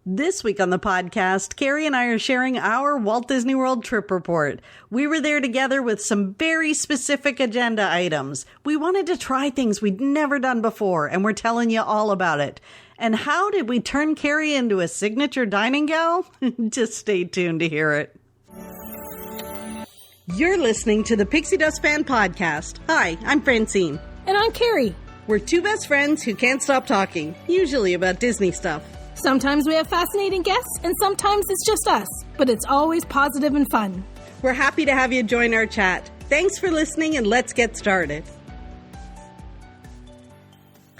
This week on the podcast, Carrie and I are sharing our Walt Disney World trip report. We were there together with some very specific agenda items. We wanted to try things we'd never done before, and we're telling you all about it. And how did we turn Carrie into a signature dining gal? Just stay tuned to hear it. You're listening to the Pixie Dust Fan Podcast. Hi, I'm Francine. And I'm Carrie. We're two best friends who can't stop talking, usually about Disney stuff. Sometimes we have fascinating guests, and sometimes it's just us. But it's always positive and fun. We're happy to have you join our chat. Thanks for listening, and let's get started.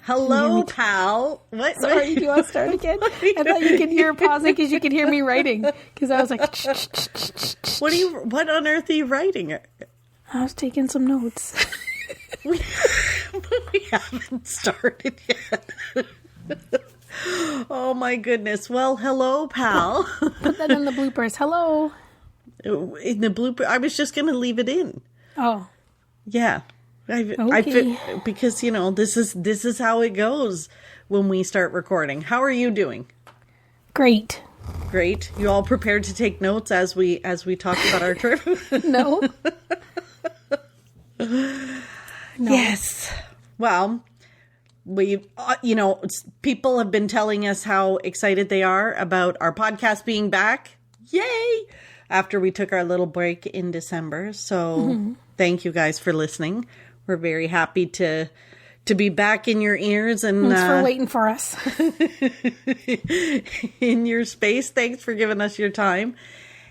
Hello, pal. What? Sorry, do you want to start again? I thought you could hear pausing because you could hear me writing. Because I was like, What on earth are you writing? I was taking some notes. we haven't started yet. Oh my goodness. Well, hello, pal. Put that in the bloopers. Hello. In the blooper, I was just going to leave it in. Oh. Yeah. Okay. Because, you know, this is how it goes when we start recording. How are you doing? Great. Great. You all prepared to take notes as we talk about our trip? No. Yes. Well, people have been telling us how excited they are about our podcast being back. Yay! After we took our little break in December. So Thank you guys for listening. We're very happy to be back in your ears. And thanks for waiting for us. In your space. Thanks for giving us your time.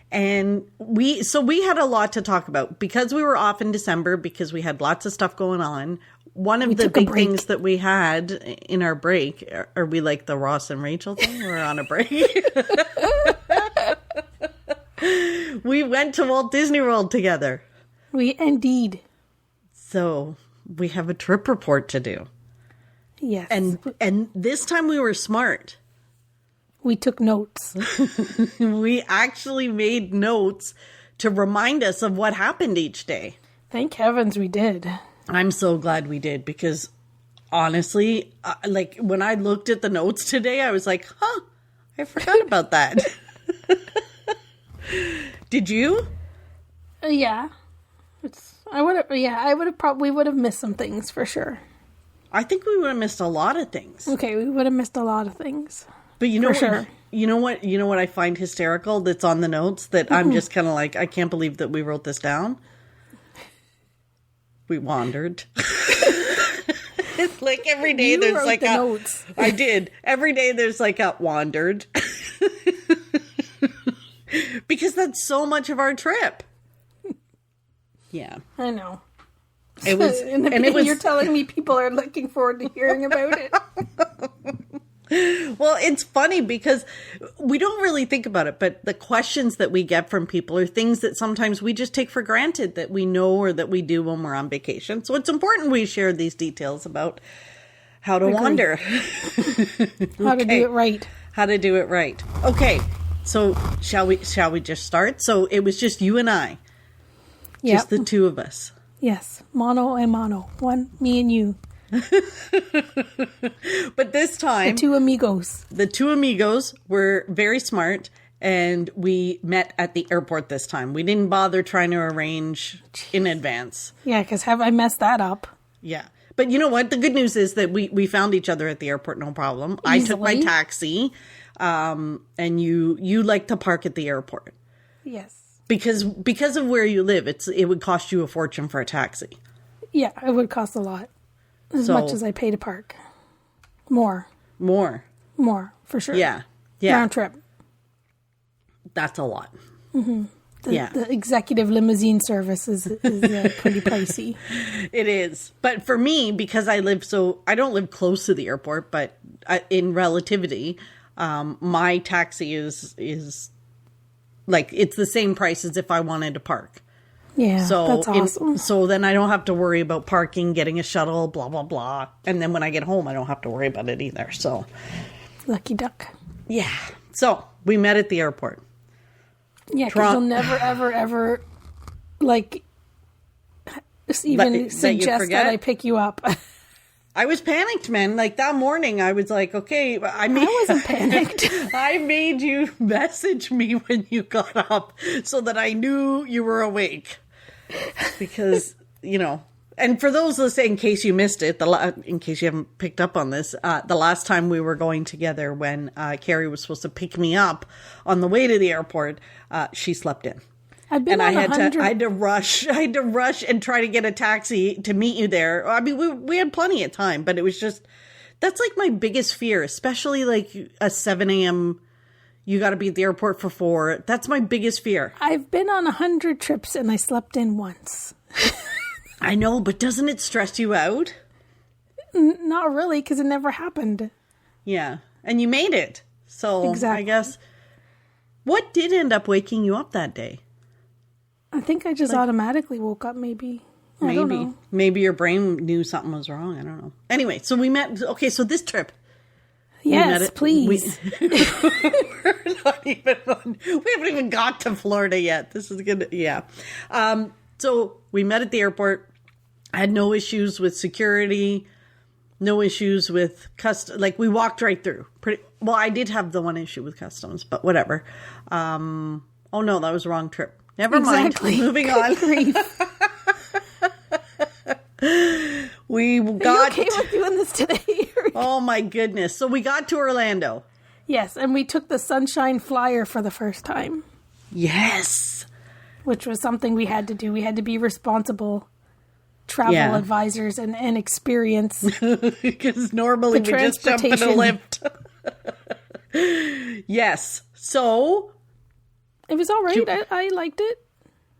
And we had a lot to talk about because we were off in December because we had lots of stuff going on. One of the big things that we had in our break, are we like the Ross and Rachel thing? We're on a break. We went to Walt Disney World together. We indeed. So we have a trip report to do. Yes. And this time we were smart. We took notes. We actually made notes to remind us of what happened each day. Thank heavens we did. I'm so glad we did because honestly, like when I looked at the notes today, I was like, I forgot about that. Did you? Yeah. We would have missed some things for sure. I think we would have missed a lot of things. Okay, we would have missed a lot of things. But you know what? Sure. You know what I find hysterical that's on the notes that I'm just kind of like, I can't believe that we wrote this down. We wandered. It's like every day you there's wrote like the a notes. I did. Every day there's like a wandered. Because that's so much of our trip. Yeah. I know. It was you're telling me people are looking forward to hearing about it. Well, it's funny because we don't really think about it, but the questions that we get from people are things that sometimes we just take for granted that we know or that we do when we're on vacation. So it's important we share these details about how to wander. How to do it right. How to do it right. Okay. So shall we just start? So it was just you and I. Yep. Just the two of us. Yes. Mono and mono. One, me and you. But this time, the two amigos were very smart, and we met at the airport this time. We didn't bother trying to arrange in advance. Yeah, because have I messed that up? Yeah. But you know what? The good news is that we found each other at the airport, no problem. Easily. I took my taxi, and you like to park at the airport. Yes. Because of where you live, it would cost you a fortune for a taxi. Yeah, it would cost a lot. As much as I pay to park. More, for sure. Yeah. Round trip. That's a lot. Mm-hmm. The executive limousine service is pretty pricey. It is. But for me, because I don't live close to the airport, but in relativity, my taxi is like, it's the same price as if I wanted to park. Yeah, that's awesome. So then I don't have to worry about parking, getting a shuttle, blah, blah, blah. And then when I get home, I don't have to worry about it either. So, lucky duck. Yeah. So we met at the airport. Yeah, because you'll never, ever, ever, like, even suggest that I pick you up. I was panicked, man. Like that morning, I was like, okay, I wasn't panicked. I made you message me when you got up so that I knew you were awake. Because, and for those listening, in case you missed it, in case you haven't picked up on this, the last time we were going together when Carrie was supposed to pick me up on the way to the airport, she slept in. I've been and on I had to rush and try to get a taxi to meet you there. I mean, we had plenty of time, but it was just, that's like my biggest fear, especially like a 7 a.m. You got to be at the airport for 4. That's my biggest fear. I've been on 100 trips and I slept in once. I know, but doesn't it stress you out? Not really, because it never happened. Yeah, and you made it. So exactly. I guess, what did end up waking you up that day? I think I just automatically woke up, maybe. I don't know. Maybe your brain knew something was wrong. I don't know. Anyway, so we met. Okay, so this trip. Yes, please. We're not even we haven't even got to Florida yet. This is good. Yeah. So we met at the airport. I had no issues with security. No issues with like we walked right through. Well, I did have the one issue with customs, but whatever. Oh no, that was the wrong trip. Never mind. Moving on. We got. Are you okay with doing this today? Oh my goodness! So we got to Orlando. Yes, and we took the Sunshine Flyer for the first time. Yes, which was something we had to do. We had to be responsible travel advisors and experience. Because normally we just jump in a lift. Yes. So it was all right. I liked it.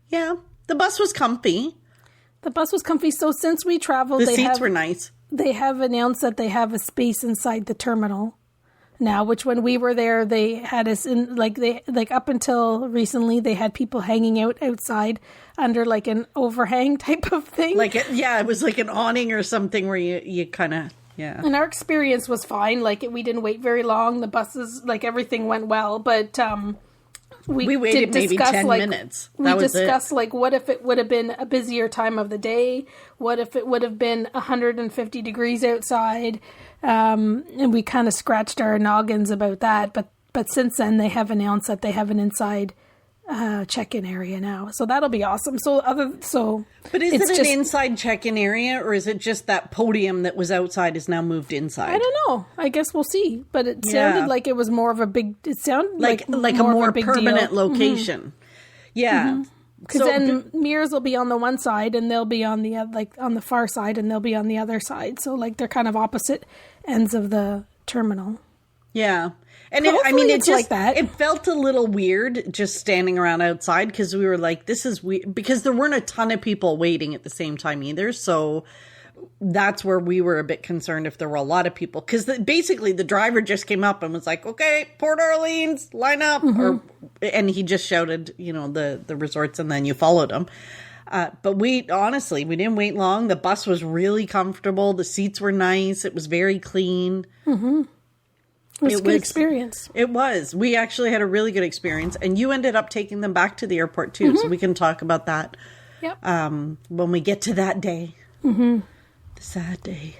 Yeah. The bus was comfy. So since we traveled, the seats were nice. They have announced that they have a space inside the terminal now, which when we were there, they had us in up until recently, they had people hanging out outside under like an overhang type of thing. It was like an awning or something where you kind of, yeah. And our experience was fine. We didn't wait very long. The buses, everything went well, but we waited maybe 10 minutes. We discussed what if it would have been a busier time of the day? What if it would have been 150 degrees outside? And we kind of scratched our noggins about that. But since then, they have announced that they have an inside check-in area now. So that'll be awesome. But is it an inside check-in area, or is it just that podium that was outside is now moved inside? I don't know. I guess we'll see. But it sounded like it was more of a big. It sounded like a more permanent location. Mm-hmm. Yeah. Because then mirrors will be on the one side, and they'll be on the on the far side, and they'll be on the other side. So they're kind of opposite ends of the terminal. Yeah. And it's like that. It felt a little weird just standing around outside because we were like, this is weird, because there weren't a ton of people waiting at the same time either. So that's where we were a bit concerned if there were a lot of people, because basically the driver just came up and was like, okay, Port Orleans, line up. Mm-hmm. And he just shouted, the resorts, and then you followed him. But we didn't wait long. The bus was really comfortable. The seats were nice. It was very clean. Mm-hmm. It was a good experience. It was. We actually had a really good experience. And you ended up taking them back to the airport, too. Mm-hmm. So we can talk about that when we get to that day. Mm-hmm. The sad day.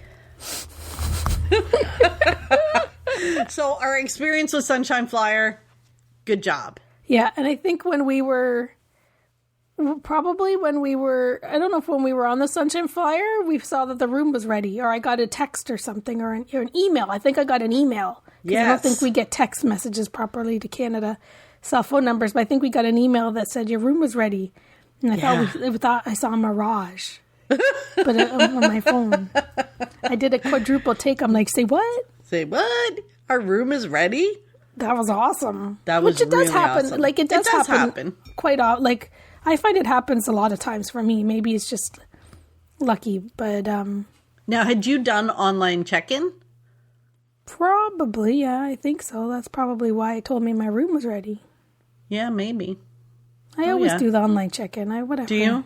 So our experience with Sunshine Flyer, good job. Yeah, and I think when we were I don't know if when we were on the Sunshine Flyer, we saw that the room was ready, or I got a text or something, or an email. I think I got an email. Yes. I don't think we get text messages properly to Canada cell phone numbers, but I think we got an email that said your room was ready. And I thought I saw a mirage. But on my phone. I did a quadruple take. I'm like, say what? Say what? Our room is ready? That was awesome. That was really does happen. Awesome. It does happen quite often. I find it happens a lot of times for me. Maybe it's just lucky, but Now, had you done online check-in? Probably, yeah, I think so. That's probably why it told me my room was ready. Yeah, maybe. I always do the online check-in. Whatever. Do you?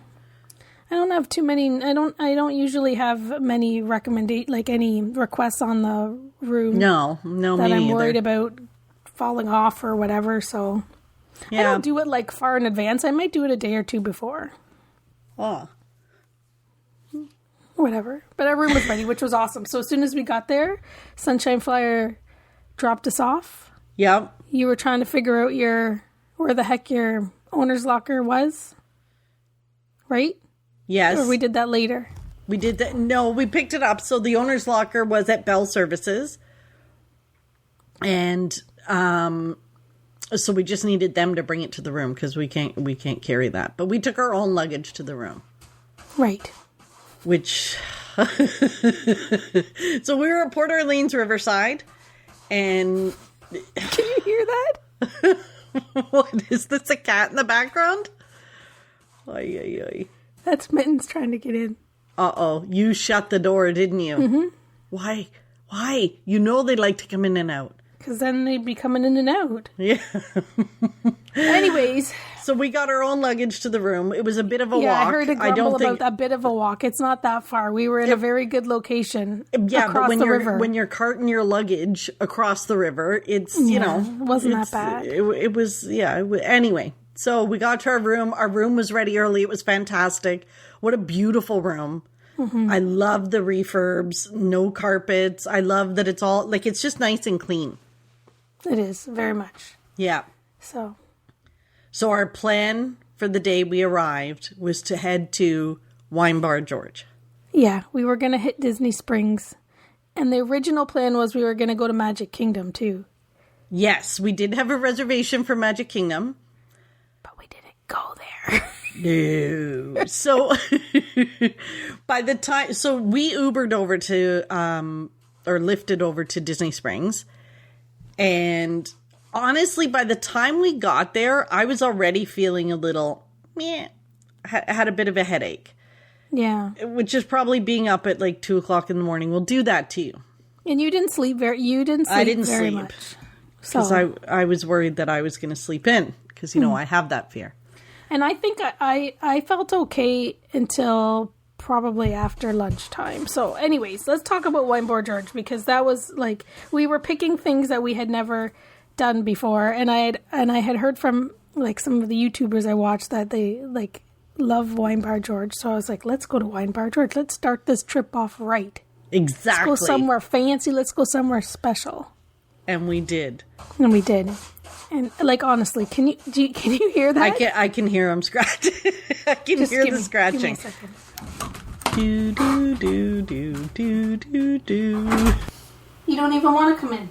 I don't have too many. I don't usually have many any requests on the room. No, that I'm worried about falling off or whatever. So I don't do it far in advance. I might do it a day or two before. Oh. whatever. But our room was ready, which was awesome. So as soon as we got there, Sunshine Flyer dropped us off. Yep. You were trying to figure out where the heck your owner's locker was, right? Yes. Or we did that later. We did that. No, we picked it up. So the owner's locker was at Bell Services. And so we just needed them to bring it to the room because we can't carry that. But we took our own luggage to the room. Right. Which so we were at Port Orleans Riverside, and can you hear that? What is this? A cat in the background? Ay, ay, ay. That's Mittens trying to get in. Uh-oh. You shut the door, didn't you? Mm-hmm. Why? Why? You know they like to come in and out. Because then they'd be coming in and out. Yeah. Anyways. So we got our own luggage to the room. It was a bit of a walk. Yeah, I heard a grumble about a bit of a walk. It's not that far. We were in a very good location across the river. When you're carting your luggage across the river, it's, it wasn't that bad. It was, anyway. So we got to our room. Our room was ready early. It was fantastic. What a beautiful room. Mm-hmm. I love the refurbs, no carpets. I love that it's all, it's just nice and clean. It is, very much. Yeah. So our plan for the day we arrived was to head to Wine Bar George. Yeah, we were going to hit Disney Springs. And the original plan was we were going to go to Magic Kingdom, too. Yes, we did have a reservation for Magic Kingdom. But we didn't go there. No. So, we Ubered over to, or lifted over to Disney Springs. And honestly, by the time we got there, I was already feeling a little, had a bit of a headache. Yeah. Which is probably being up at 2 o'clock in the morning will do that to you. And you didn't sleep very much. Because I was worried that I was going to sleep in. Because, I have that fear. And I think I felt okay until probably after lunchtime. So anyways, let's talk about Wine Bar George, because that was we were picking things that we had never done before, and I had heard from some of the YouTubers I watched that they love Wine Bar George. So I was like, let's go to Wine Bar George. Let's start this trip off right. Exactly. Let's go somewhere fancy. Let's go somewhere special. And we did. And honestly, can you hear that? I can hear him scratching. I can hear the scratching. Give me a second. Do do do do do do do. You don't even want to come in.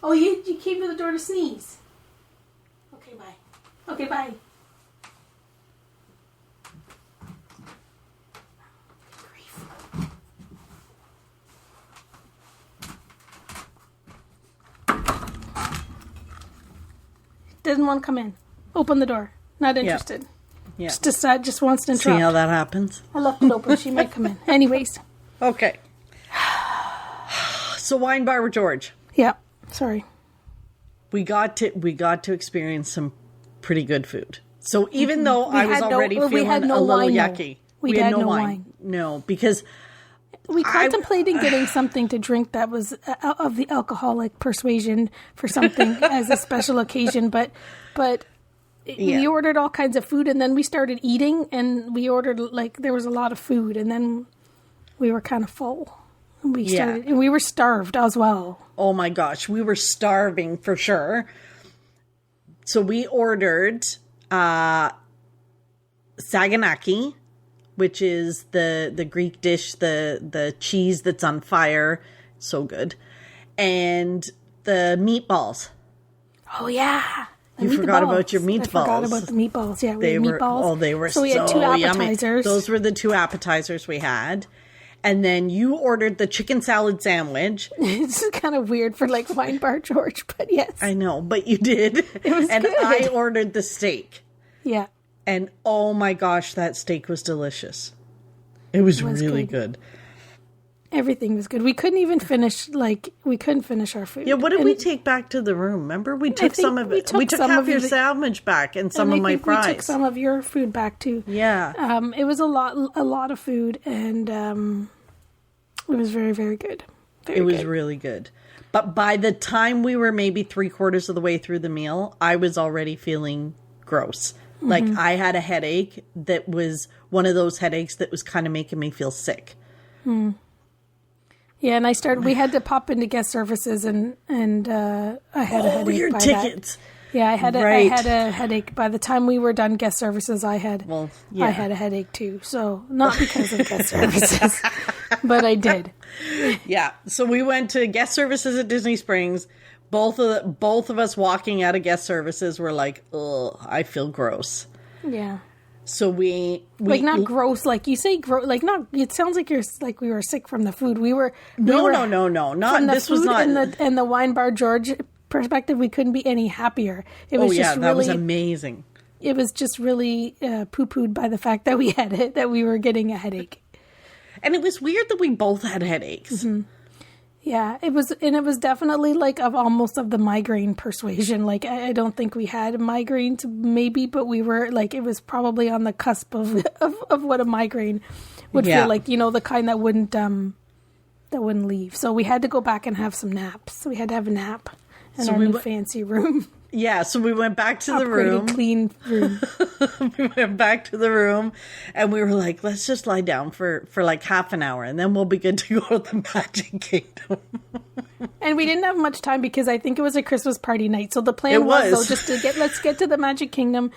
Oh, you came to the door to sneeze. Okay, bye. Okay, bye. Doesn't want to come in. Open the door. Not interested. Yeah. Just wants to interrupt. See how that happens? I left it open. She might come in. Anyways. Okay. So Wine Bar George. Yeah. Sorry. We got to experience some pretty good food. So even though I was already feeling a little yucky, we had no wine. No, because we contemplated getting something to drink that was of the alcoholic persuasion for something as a special occasion, but we ordered all kinds of food, and then we started eating, and we ordered there was a lot of food, and then we were kind of full. And we were starved as well. Oh my gosh, we were starving for sure. So we ordered saganaki, which is the Greek dish, the cheese that's on fire, so good, and the meatballs. Oh yeah. You forgot about your meatballs. I forgot about the meatballs. Yeah, we had meatballs. Oh, they were so we had two appetizers. Yummy. Those were the two appetizers we had. And then you ordered the chicken salad sandwich. It's kind of weird for Wine Bar George, but yes. I know, but you did. It was and good. I ordered the steak. Yeah. And oh my gosh, that steak was delicious. It was really good. Everything was good. We couldn't even finish, we couldn't finish our food. Yeah, what did we take back to the room? Remember? We took some of it. We took half your sandwich back and some of my fries. We took some of your food back too. Yeah. It was a lot of food, and it was very, very good. It was really good. But by the time we were maybe 3/4 of the way through the meal, I was already feeling gross. I had a headache that was one of those headaches that was kind of making me feel sick. Yeah, and we had to pop into guest services and I had a headache your by tickets. that. Yeah, I had a headache. By the time we were done guest services, I had a headache too. So not because of guest services, but I did. Yeah. So we went to guest services at Disney Springs. Both of us walking out of guest services were like, ugh, I feel gross. Yeah. So we like not gross, like you say, like not. It sounds like we were sick from the food. No. Not from the this food was not. And the wine bar George perspective. We couldn't be any happier. It was that was amazing. It was just really poo-pooed by the fact that that we were getting a headache. And it was weird that we both had headaches. Mm-hmm. Yeah, it was definitely like almost of the migraine persuasion. Like I don't think we had migraines maybe, but we were like, it was probably on the cusp of what a migraine would feel like, the kind that wouldn't leave. So we had to go back and have some naps. We had to have a nap in our new fancy room. Yeah, so we went back to the room. Clean room. We went back to the room and we were like, let's just lie down for like half an hour and then we'll be good to go to the Magic Kingdom. And we didn't have much time because I think it was a Christmas party night. So the plan was though, just to let's get to the Magic Kingdom,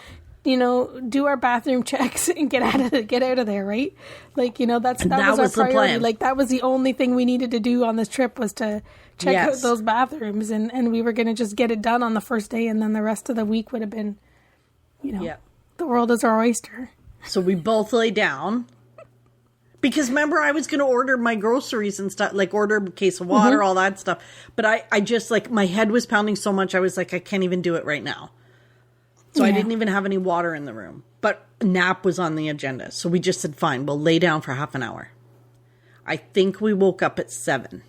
do our bathroom checks and get out of there, right? Like, that was our priority. Plan. Like that was the only thing we needed to do on this trip was to check out those bathrooms, and we were going to just get it done on the first day, and then the rest of the week would have been, the world is our oyster. So we both lay down. Because remember, I was going to order my groceries and stuff, like order a case of water, all that stuff. But I just, like, my head was pounding so much, I was like, I can't even do it right now. So I didn't even have any water in the room. But nap was on the agenda. So we just said, fine, we'll lay down for half an hour. I think we woke up at 7.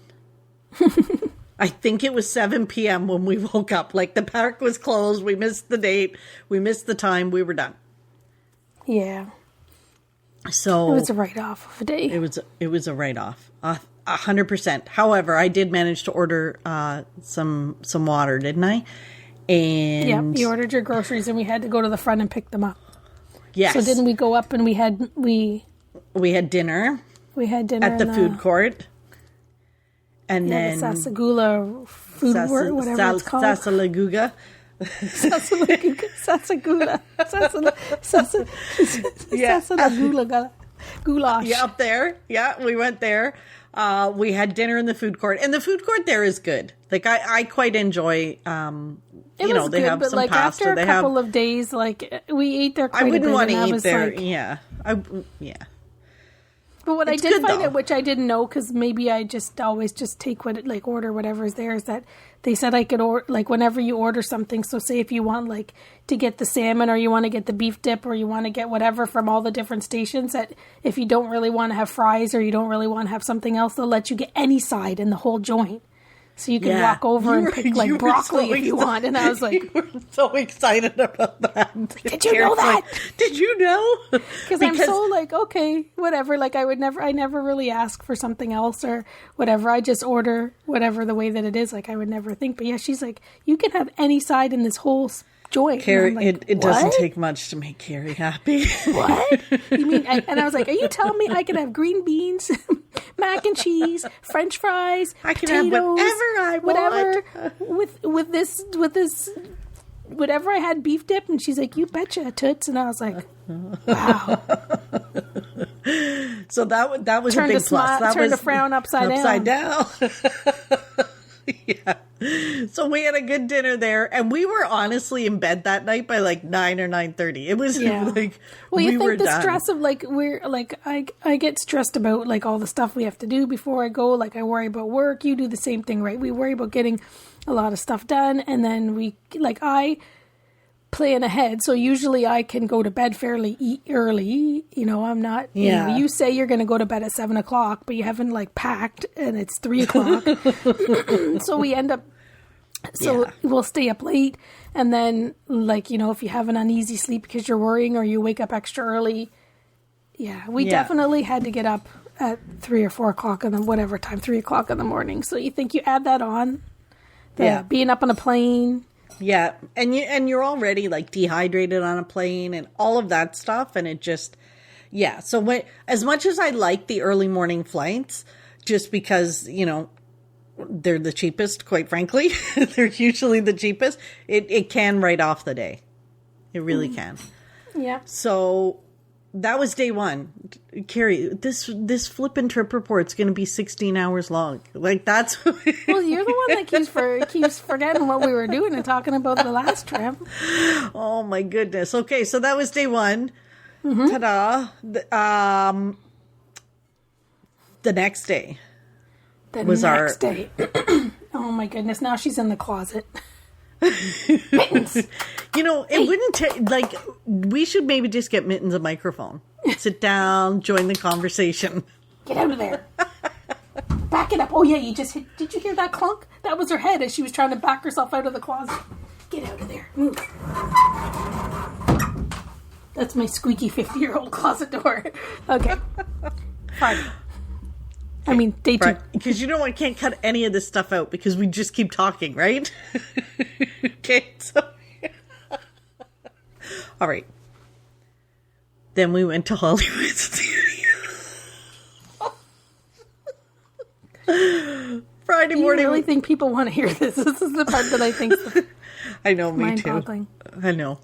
I think it was 7 p.m. when we woke up. Like, the park was closed. We missed the date. We missed the time. We were done. Yeah. So it was a write-off of a day. It was a write-off. 100%. However, I did manage to order some water, didn't I? And you ordered your groceries and we had to go to the front and pick them up. Yes. So didn't we go up and we had dinner? We had dinner at the food court. And then the Sasagula food court, whatever it's called. Sasalaguga. Sasagula goulash. Yeah, up there. Yeah, we went there. We had dinner in the food court. And the food court there is good. Like, I quite enjoy, they have but some like pasta. After a couple of days, like, we ate there quite a bit. I wouldn't want to eat there. Like, yeah. But what I did find out, which I didn't know, because maybe I just always just take order whatever's there, is that they said I could order, like, whenever you order something. So say if you want, like, to get the salmon, or you want to get the beef dip, or you want to get whatever from all the different stations, that if you don't really want to have fries, or you don't really want to have something else, they'll let you get any side in the whole joint. So you can walk over and pick, like, broccoli if you want. And I was like... You were so excited about that. Did you know that? Did you know? Because I'm so like, okay, whatever. Like, I never really ask for something else or whatever. I just order whatever the way that it is. Like, I would never think. But yeah, she's like, you can have any side in this whole joint. Carrie, like, it doesn't take much to make Carrie happy. What? You mean? And I was like, are you telling me I can have green beans, mac and cheese, French fries, I can potatoes, have whatever I want. with this, whatever I had beef dip? And she's like, you betcha, toots. And I was like, wow. So that was a big plus. That turned was a frown upside down. Yeah. So we had a good dinner there, and we were honestly in bed that night by like 9 or 9:30. It was like, well, you were think the done. stress of like, we're like, I get stressed about like all the stuff we have to do before I go. Like, I worry about work. You do the same thing, right? We worry about getting a lot of stuff done, and then I plan ahead. So usually I can go to bed fairly early. I'm not, you say you're going to go to bed at 7:00, but you haven't like packed and it's 3:00. So we end up, we'll stay up late. And then like, if you have an uneasy sleep because you're worrying or you wake up extra early. Yeah, we definitely had to get up at 3 or 4 o'clock and then whatever time, 3:00 in the morning. So you think you add that on, being up on a plane. Yeah, and you're already like dehydrated on a plane and all of that stuff, and it just, Yeah. So as much as I like the early morning flights, just because, they're the cheapest, quite frankly, they're usually the cheapest, it can write off the day. It really can. Yeah. So that was day one. Carrie, this flippin' trip report's going to be 16 hours long. Like, that's... Well, you're the one that keeps forgetting what we were doing and talking about the last trip. Oh, my goodness. Okay, so that was day one. Mm-hmm. Ta-da. The next day. Day. Oh, my goodness. Now she's in the closet. Mittens. It wouldn't take, we should maybe just get Mittens a microphone. Sit down, join the conversation. Get out of there. Back it up. Oh, yeah, did you hear that clunk? That was her head as she was trying to back herself out of the closet. Get out of there. Move. That's my squeaky 50-year-old closet door. Okay. Friday. I mean, day 2. Because I can't cut any of this stuff out because we just keep talking, right? Okay, so... All right. Then we went to Hollywood Studios. Friday morning. You really think people want to hear this? This is the part that I think... I know, me too. Mind-boggling. I know.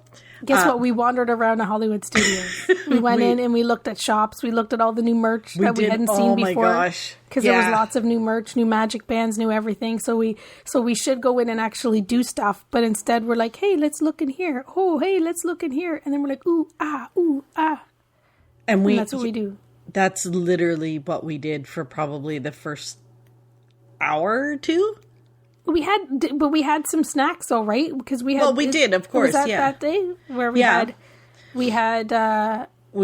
Guess what? We wandered around the Hollywood Studios. We went in and we looked at shops. We looked at all the new merch that we hadn't seen before. Oh my gosh! Because there was lots of new merch, new magic bands, new everything. So we should go in and actually do stuff. But instead, we're like, hey, let's look in here. Oh, hey, let's look in here. And then we're like, ooh, ah, ooh, ah. And that's what we do. That's literally what we did for probably the first hour or two. We had some snacks, though, right? Because we had. Well, we did, of course. That day where we had. We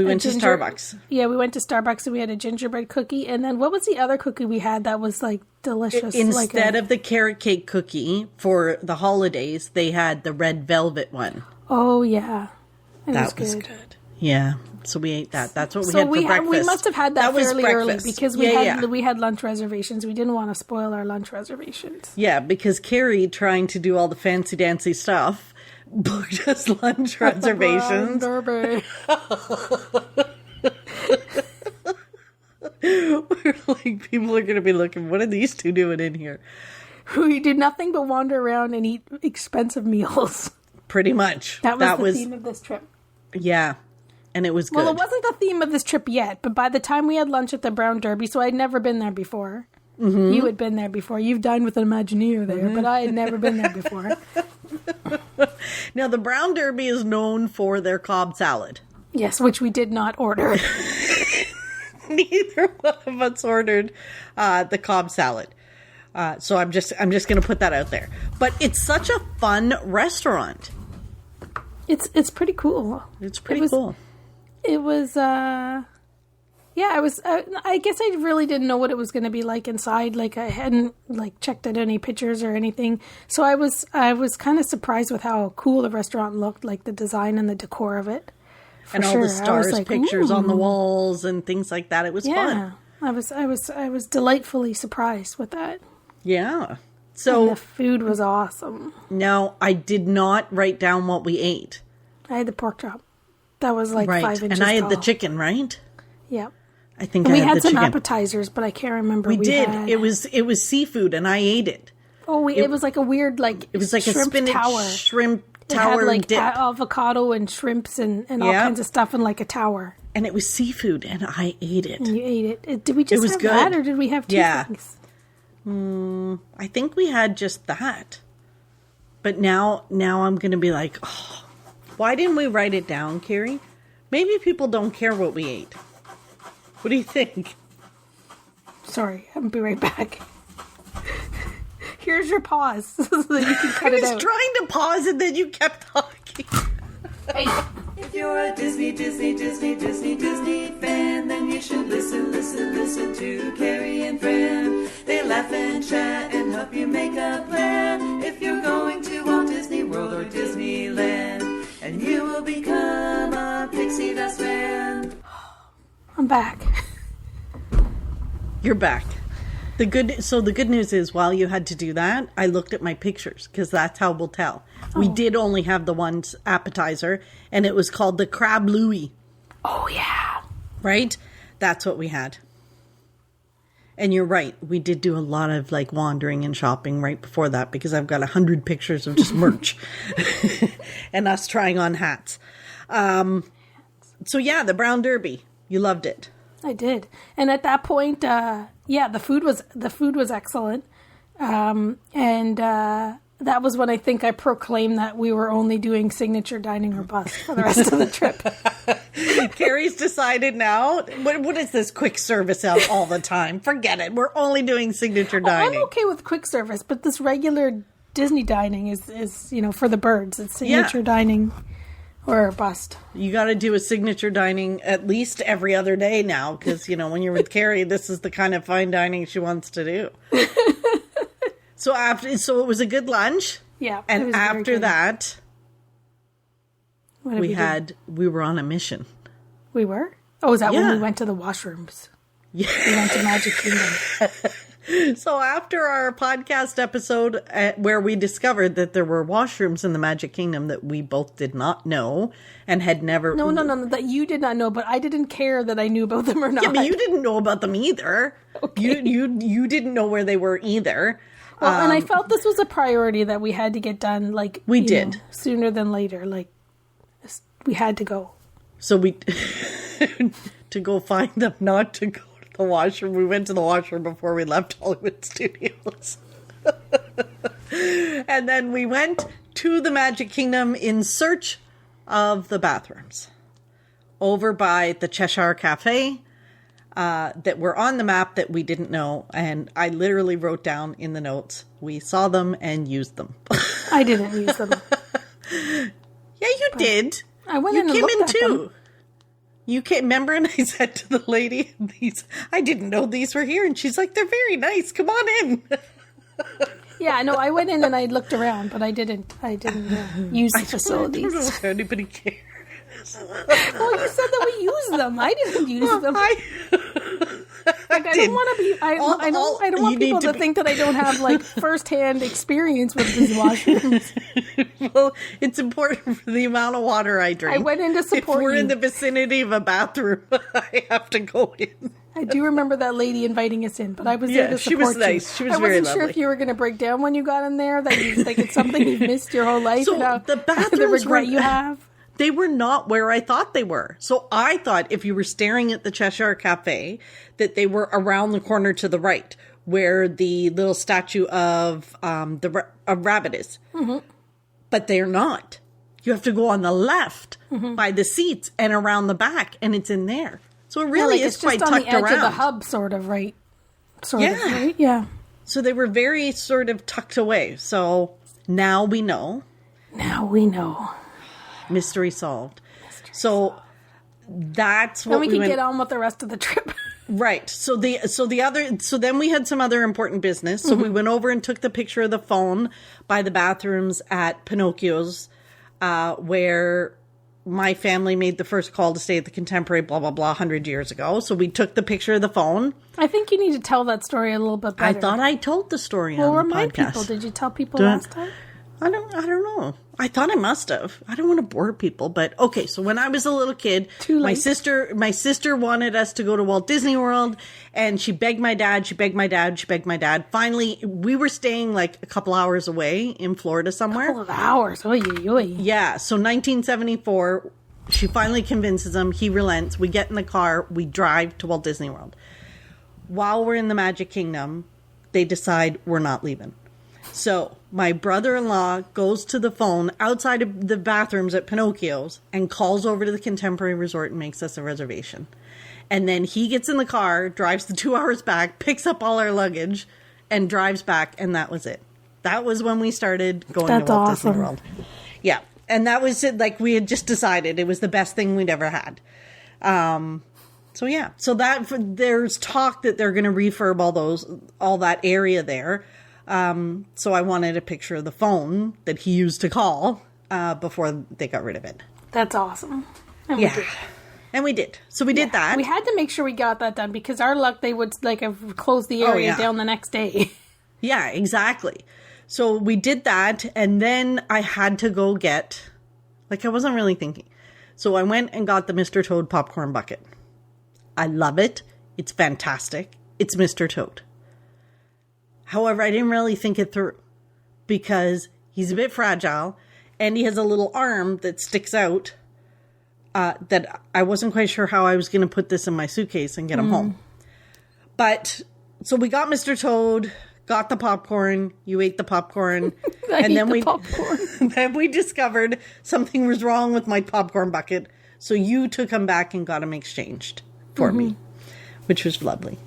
went to Starbucks. Yeah, we went to Starbucks and we had a gingerbread cookie. And then what was the other cookie we had that was like delicious? Instead of the carrot cake cookie for the holidays, they had the red velvet one. Oh yeah, that was good. Yeah. So we ate that. That's what we had for breakfast. We must have had that fairly early because we had lunch reservations. We didn't want to spoil our lunch reservations. Yeah, because Carrie, trying to do all the fancy dancy stuff, booked us lunch reservations. We're like, people are going to be looking, what are these two doing in here? We did nothing but wander around and eat expensive meals. Pretty much. That was the theme of this trip. Yeah. And it was good. Well, it wasn't the theme of this trip yet, but by the time we had lunch at the Brown Derby, so I'd never been there before. Mm-hmm. You had been there before. You've dined with an Imagineer there, but I had never been there before. Now, the Brown Derby is known for their Cobb salad. Yes, which we did not order. Neither one of us ordered the Cobb salad. So I'm just going to put that out there. But it's such a fun restaurant. It's pretty cool. It's pretty cool. It was, I guess I really didn't know what it was going to be like inside. Like, I hadn't, checked out any pictures or anything. So I was kind of surprised with how cool the restaurant looked, like the design and the decor of it. And all the stars pictures on the walls and things like that. It was fun. I was delightfully surprised with that. Yeah. So and the food was awesome. Now, I did not write down what we ate. I had the pork chop. That was 5 inches and I had tall. the chicken, right? Yeah. I think and I we had the some chicken. appetizers, but I can't remember. We did. It was seafood, and I ate it. Oh, it was like a weird it was like a spinach tower. Shrimp tower. It had dip. Avocado and shrimps and all kinds of stuff in like a tower. And it was seafood, and I ate it. And you ate it. Did we just have that, or did we have two things? I think we had just that. But now I'm going to be like, oh, why didn't we write it down, Carrie? Maybe people don't care what we ate. What do you think? Sorry, I'll be right back. Here's your pause so that you can cut it out. I was trying to pause and then you kept talking. Hey. If you're a Disney fan, then you should listen to Carrie and Fran. They laugh and chat and help you make a plan. If you're going to Walt Disney World or Disneyland, and you will become a Pixie Dust fan. I'm back. You're back. The good news is, while you had to do that, I looked at my pictures, because that's how we'll tell. Oh. We did only have the one appetizer, and it was called the Crab Louie. Oh, yeah. Right? That's what we had. And you're right. We did do a lot of like wandering and shopping right before that because I've got 100 pictures of just merch and us trying on hats. So yeah, the Brown Derby. You loved it. I did. And at that point, the food was excellent. That was when I think I proclaimed that we were only doing signature dining or bust for the rest of the trip. Carrie's decided now. What is this quick service out all the time? Forget it. We're only doing signature dining. I'm okay with quick service, but this regular Disney dining is for the birds. It's signature dining or a bust. You got to do a signature dining at least every other day now because, when you're with Carrie, this is the kind of fine dining she wants to do. So it was a good lunch. Yeah. And after that, we were on a mission. We were? Oh, is that when we went to the washrooms? Yeah. We went to Magic Kingdom. So after our podcast episode where we discovered that there were washrooms in the Magic Kingdom that we both did not know and had never... No, that you did not know, but I didn't care that I knew about them or not. Yeah, but you didn't know about them either. Okay. You didn't know where they were either. Well, and I felt this was a priority that we had to get done, sooner than later. Like, we had to go. So we, to go find them, not to go to the washroom. We went to the washroom before we left Hollywood Studios. And then we went to the Magic Kingdom in search of the bathrooms. Over by the Cheshire Cafe. That were on the map that we didn't know, and I literally wrote down in the notes, we saw them and used them. I didn't use them. Yeah, you did. I went in and looked at them. You came, remember, and I said to the lady, I didn't know these were here, and she's like, they're very nice, come on in. Yeah, no, I went in and I looked around, but I didn't use the facilities. I don't know if anybody cares. Well, you said that we use them. I didn't use them. I don't want to be. I don't want people to think that I don't have first-hand experience with these washrooms. Well, it's important for the amount of water I drink. I went in to support you. If we're in the vicinity of a bathroom, I have to go in. I do remember that lady inviting us in, but I was there to support you. She was nice. She was very lovely. I wasn't sure if you were going to break down when you got in there. That it's something you've missed your whole life. So the bathrooms the regret you have. They were not where I thought they were. So I thought if you were staring at the Cheshire Cafe, that they were around the corner to the right, where the little statue of Rabbit is. Mm-hmm. But they're not. You have to go on the left by the seats and around the back, and it's in there. So it really is quite tucked around. It's just on the edge of the hub, sort of, right? Right? Yeah. So they were very sort of tucked away. So now we know. Mystery solved. That's what we can get on with the rest of the trip. Right. So then we had some other important business. So we went over and took the picture of the phone by the bathrooms at Pinocchio's, where my family made the first call to stay at the Contemporary, blah, blah, blah, 100 years ago. So we took the picture of the phone. I think you need to tell that story a little bit better. I thought I told the story on the podcast. Well, remind people. Did you tell people last time? I don't know. I thought I must have. I don't want to bore people, but okay. So when I was a little kid, my sister wanted us to go to Walt Disney World, and she begged my dad. Finally, we were staying like a couple hours away in Florida somewhere. A couple of hours. Oy, oy. Yeah. So 1974, she finally convinces him. He relents. We get in the car. We drive to Walt Disney World. While we're in the Magic Kingdom, they decide we're not leaving. So my brother-in-law goes to the phone outside of the bathrooms at Pinocchio's and calls over to the Contemporary Resort and makes us a reservation. And then he gets in the car, drives the 2 hours back, picks up all our luggage, and drives back. And that was it. That was when we started going to Walt Disney World. Yeah. And that was it. Like we had just decided it was the best thing we'd ever had. So yeah. So there's talk that they're going to refurb all that area there. So I wanted a picture of the phone that he used to call before they got rid of it. That's awesome. And we did. So we did that. We had to make sure we got that done because our luck, they would have closed the area down the next day. Yeah, exactly. So we did that, and then I had to go get, I wasn't really thinking. So I went and got the Mr. Toad popcorn bucket. I love it. It's fantastic. It's Mr. Toad. However, I didn't really think it through because he's a bit fragile and he has a little arm that sticks out that I wasn't quite sure how I was going to put this in my suitcase and get him home. But so we got Mr. Toad, got the popcorn. You ate the popcorn. And then then we discovered something was wrong with my popcorn bucket. So you took him back and got him exchanged for me, which was lovely.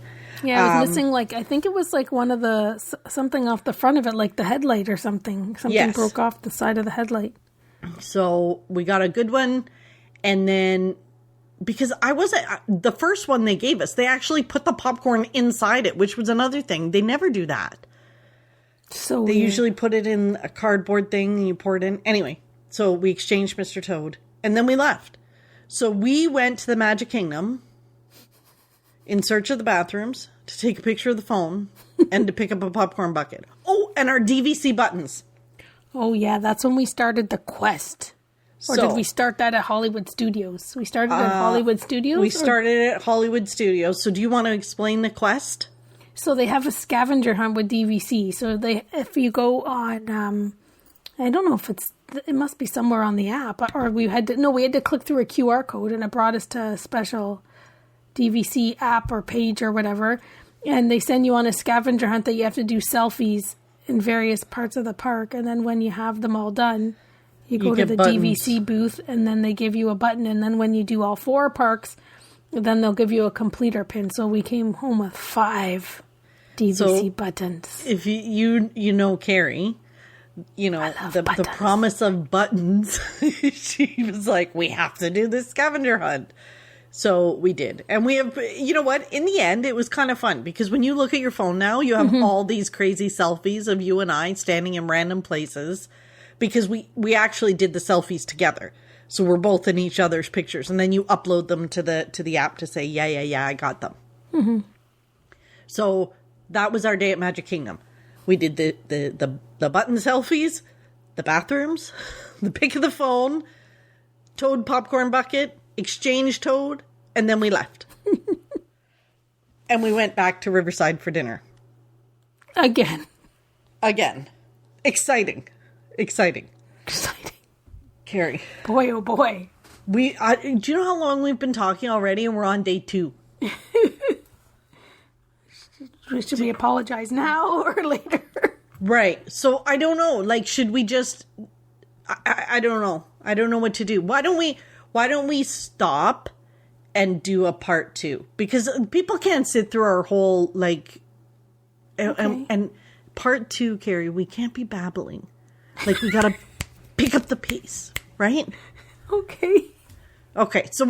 Yeah, I was missing, like, I think it was like one of the, something off the front of it, like the headlight or something. Something broke off the side of the headlight. So we got a good one. And then, because I wasn't, the first one they gave us, they actually put the popcorn inside it, which was another thing. They never do that. So they usually put it in a cardboard thing and you pour it in. Anyway, so we exchanged Mr. Toad and then we left. So we went to the Magic Kingdom in search of the bathrooms to take a picture of the phone and to pick up a popcorn bucket. Oh, and our DVC buttons. Oh, yeah. That's when we started the quest. Or did we start that at Hollywood Studios? We started at Hollywood Studios? We started at Hollywood Studios. So do you want to explain the quest? So they have a scavenger hunt with DVC. So if you go on, I don't know if it must be somewhere on the app. Or we had to click through a QR code and it brought us to a special DVC app or page or whatever. And they send you on a scavenger hunt that you have to do selfies in various parts of the park. And then when you have them all done, you go to the buttons. DVC booth, and then they give you a button. And then when you do all 4 parks, then they'll give you a completer pin. So we came home with 5 DVC buttons. If you know Carrie, you know the promise of buttons. She was like, we have to do this scavenger hunt. So we did. And we have, you know what? In the end, it was kind of fun because when you look at your phone now, you have all these crazy selfies of you and I standing in random places. Because we actually did the selfies together. So we're both in each other's pictures. And then you upload them to the app to say, yeah, I got them. Mm-hmm. So that was our day at Magic Kingdom. We did the button selfies, the bathrooms, the pick of the phone, Toad popcorn bucket, exchange Toad, and then we left. And we went back to Riverside for dinner. Again. Exciting. Carrie. Boy, oh boy. Do you know how long we've been talking already and we're on day 2? Should we apologize now or later? Right. So I don't know. Like, should we just, I don't know. I don't know what to do. Why don't we stop and do a part 2? Because people can't sit through our whole, like, and part 2, Carrie, we can't be babbling. Like, we gotta pick up the pace, right? Okay, so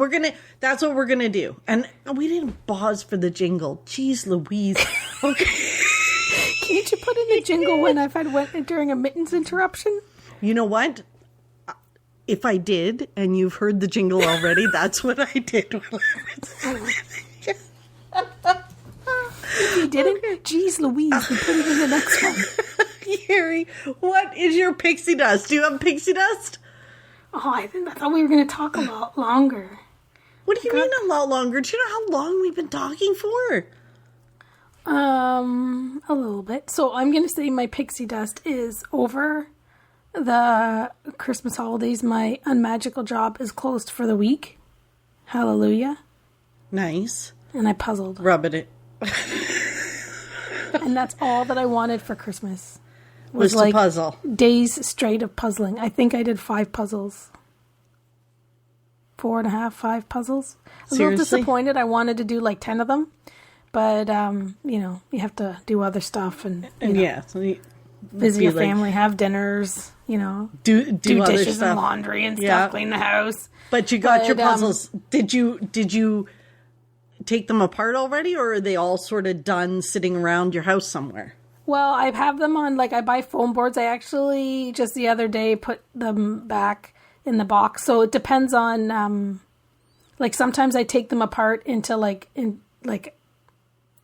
that's what we're gonna do. And we didn't pause for the jingle. Jeez Louise. Okay. Can't you put in the jingle when I've went during a mittens interruption? You know what? If I did, and you've heard the jingle already, that's what I did. If you didn't, Jeez Louise, we put it in the next one. Carrie, what is your pixie dust? Do you have pixie dust? Oh, I thought we were going to talk a lot longer. What do you mean a lot longer? Do you know how long we've been talking for? A little bit. So I'm going to say my pixie dust is over the Christmas holidays. My unmagical job is closed for the week. Hallelujah. Nice. And I puzzled. Rubbing it. And that's all that I wanted for Christmas. Was like to puzzle. Days straight of puzzling. I think I did 5 puzzles. 4.5, 5 puzzles. I was a little disappointed. I wanted to do like 10 of them. But, you have to do other stuff and so visit your family, have dinners, do dishes stuff. And laundry and stuff, clean the house. But you got your puzzles. Did you take them apart already, or are they all sort of done sitting around your house somewhere? Well, I have them on, I buy foam boards. I actually, just the other day, put them back in the box. So it depends on, sometimes I take them apart into,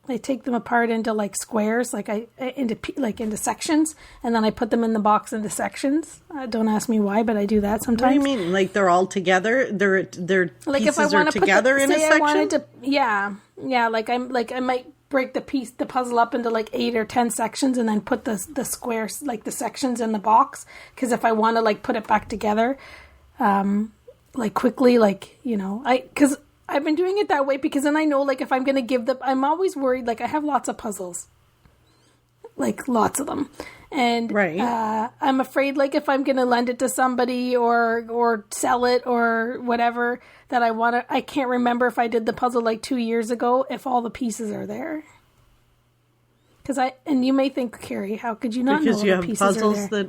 I take them apart into like squares, into sections, and then I put them in the box into sections. Don't ask me why, but I do that sometimes. What do you mean? Like they're all together? They're like pieces if I are together in a section? I wanted to, yeah. I might break the puzzle up into like 8 or 10 sections, and then put the squares, like the sections, in the box. Because if I want to like put it back together, like quickly, like, you know, because I've been doing it that way, because then I know, like, if I'm going to I'm always worried, like, I have lots of puzzles, like, lots of them. And I'm afraid, like, if I'm going to lend it to somebody or sell it or whatever, that I can't remember if I did the puzzle, like, 2 years ago, if all the pieces are there. And you may think, Carrie, how could you not know all the pieces are there?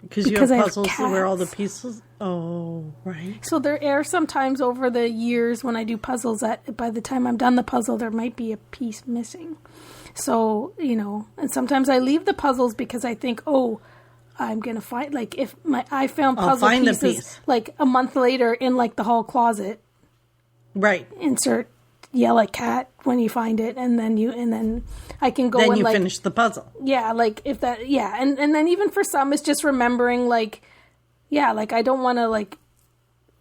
Because you have puzzles where all the pieces... Oh, right. So there are sometimes over the years when I do puzzles that by the time I'm done the puzzle, there might be a piece missing. So, you know, and sometimes I leave the puzzles because I think, I'm going to find... Like, if I found puzzle pieces, like, a month later in, like, the hall closet. Right. Insert yell at cat when you find it, and then I can go then and you like finish the puzzle. Yeah, like if that and then even for some it's just remembering like like I don't want to like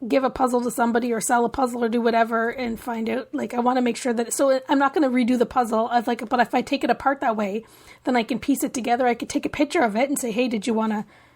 give a puzzle to somebody or sell a puzzle or do whatever and find out, like, I want to make sure that, so I'm not going to redo the puzzle. But if I take it apart that way, then I can piece it together. I could take a picture of it and say, hey, do you want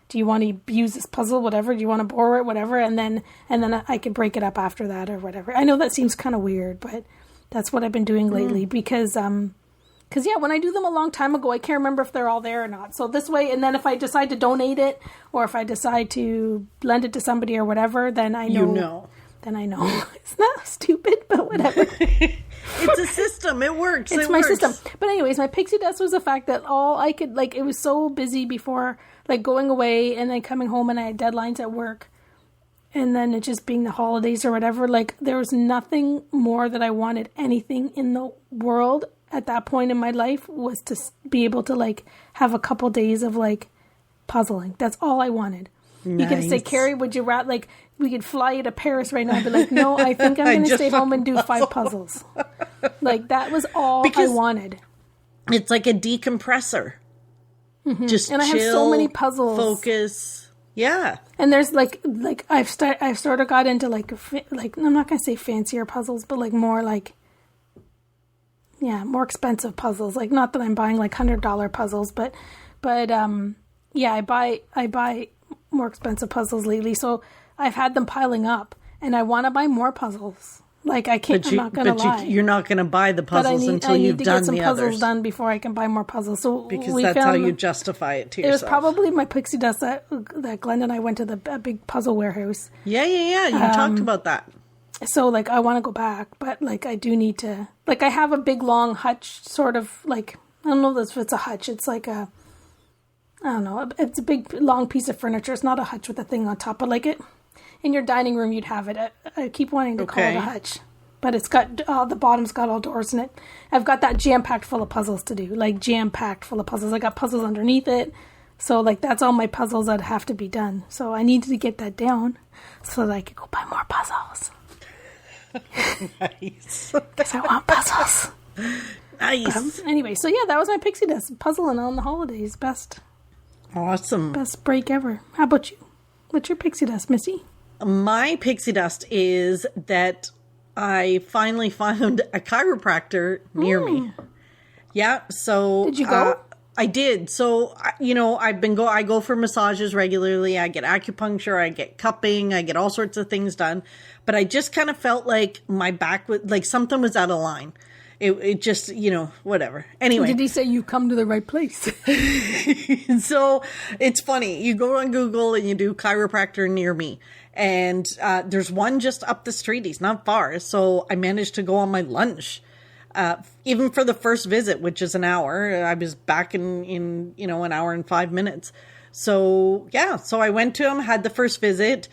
to use this puzzle, whatever? Do you want to borrow it, whatever? And then I can break it up after that or whatever. I know that seems kind of weird, but that's what I've been doing lately because when I do them a long time ago, I can't remember if they're all there or not. So this way, and then if I decide to donate it or if I decide to lend it to somebody or whatever, then I know. You know. Then I know. It's not stupid, but whatever. It's a system. It works. It's my system. But anyways, my pixie dust was the fact that all I could, like, it was so busy before, like, going away and then coming home and I had deadlines at work. And then it just being the holidays or whatever, like, there was nothing more that I wanted anything in the world at that point in my life was to be able to, like, have a couple days of, like, puzzling. That's all I wanted. Nice. You could say, Carrie, would you rather, like, we could fly you to Paris right now and be like, no, I think I'm going to stay home and do 5 puzzles. Like, that was all I wanted. It's like a decompressor. Mm-hmm. Just and chill, I have so many puzzles. Focus. Yeah. And there's like I've sort of got into like I'm not going to say fancier puzzles, but like more like, yeah, more expensive puzzles. Like, not that I'm buying like $100 puzzles, but yeah, I buy more expensive puzzles lately. So I've had them piling up and I want to buy more puzzles. Like, I can't, I'm not going to lie. You're not going to buy the puzzles until you've done the others. I need to get some puzzles done before I can buy more puzzles. So because that's how you justify it to yourself. It was probably my pixie dust that Glenn and I went to a big puzzle warehouse. Yeah. You talked about that. So, like, I want to go back, but, like, I do need to... Like, I have a big, long hutch, sort of, like... I don't know if it's a hutch. It's like a... I don't know. It's a big, long piece of furniture. It's not a hutch with a thing on top, but, like, it... In your dining room, you'd have it. I keep wanting to call it a hutch. But it's got... the bottom's got all doors in it. I've got that jam-packed full of puzzles to do. Like, jam-packed full of puzzles. I got puzzles underneath it. So, like, that's all my puzzles that have to be done. So I needed to get that down so that I could go buy more puzzles. Nice. Because I want puzzles. Nice. Anyway, so yeah, that was my pixie dust. Puzzling on the holidays. Best. Awesome. Best break ever. How about you? What's your pixie dust, Missy? My pixie dust is that I finally found a chiropractor near me. Yeah, so... Did you go? I did. So, I go for massages regularly. I get acupuncture, I get cupping, I get all sorts of things done. But I just kind of felt like my back was, like, something was out of line. It just, whatever. Anyway. Did he say you come to the right place? So, it's funny. You go on Google and you do chiropractor near me. And there's one just up the street. He's not far. So, I managed to go on my lunch. Even for the first visit, which is an hour, I was back in an hour and 5 minutes. So, yeah. So, I went to him, had the first visit.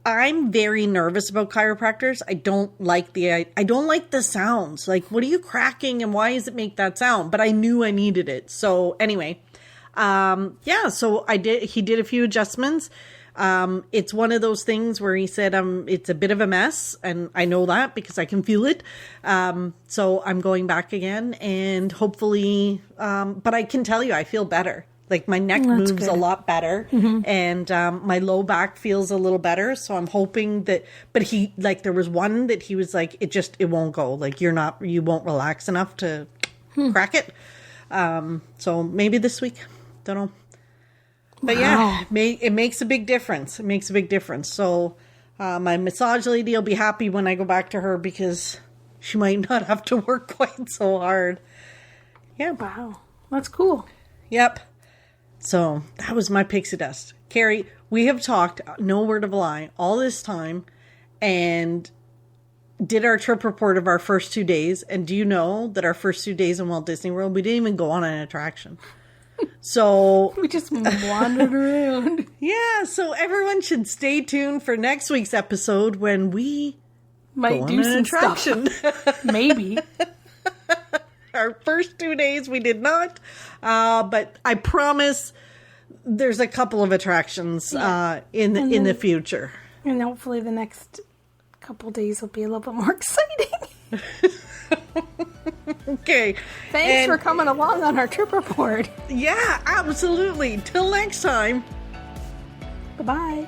I'm very nervous about chiropractors. I don't like the sounds. Like, what are you cracking and why does it make that sound? But I knew I needed it. So anyway, so he did a few adjustments. It's one of those things where he said, it's a bit of a mess, and I know that because I can feel it. So I'm going back again, and hopefully, but I can tell you, I feel better. Like my neck moves a lot better, and my low back feels a little better. So I'm hoping that, but he, like, there was one that he was like, it won't go. Like you won't relax enough to crack it. So maybe this week, don't know. But yeah, it makes a big difference. It makes a big difference. So my massage lady will be happy when I go back to her because she might not have to work quite so hard. Yeah. Wow. That's cool. Yep. So that was my pixie dust. Carrie, we have talked, no word of a lie, all this time and did our trip report of our first 2 days. And do you know that our first 2 days in Walt Disney World, we didn't even go on an attraction. So we just wandered around. Yeah. So everyone should stay tuned for next week's episode when we might do some attraction. Stuff. Maybe. Our first 2 days we did not, but I promise there's a couple of attractions in the future. And hopefully the next couple days will be a little bit more exciting. Okay. Thanks for coming along on our trip report. Yeah, absolutely. Till next time. Bye-bye.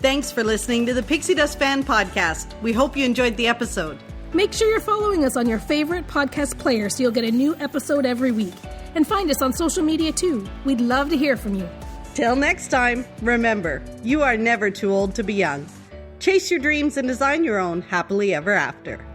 Thanks for listening to the Pixie Dust Fan Podcast. We hope you enjoyed the episode. Make sure you're following us on your favorite podcast player so you'll get a new episode every week. And find us on social media too. We'd love to hear from you. Till next time, remember, you are never too old to be young. Chase your dreams and design your own happily ever after.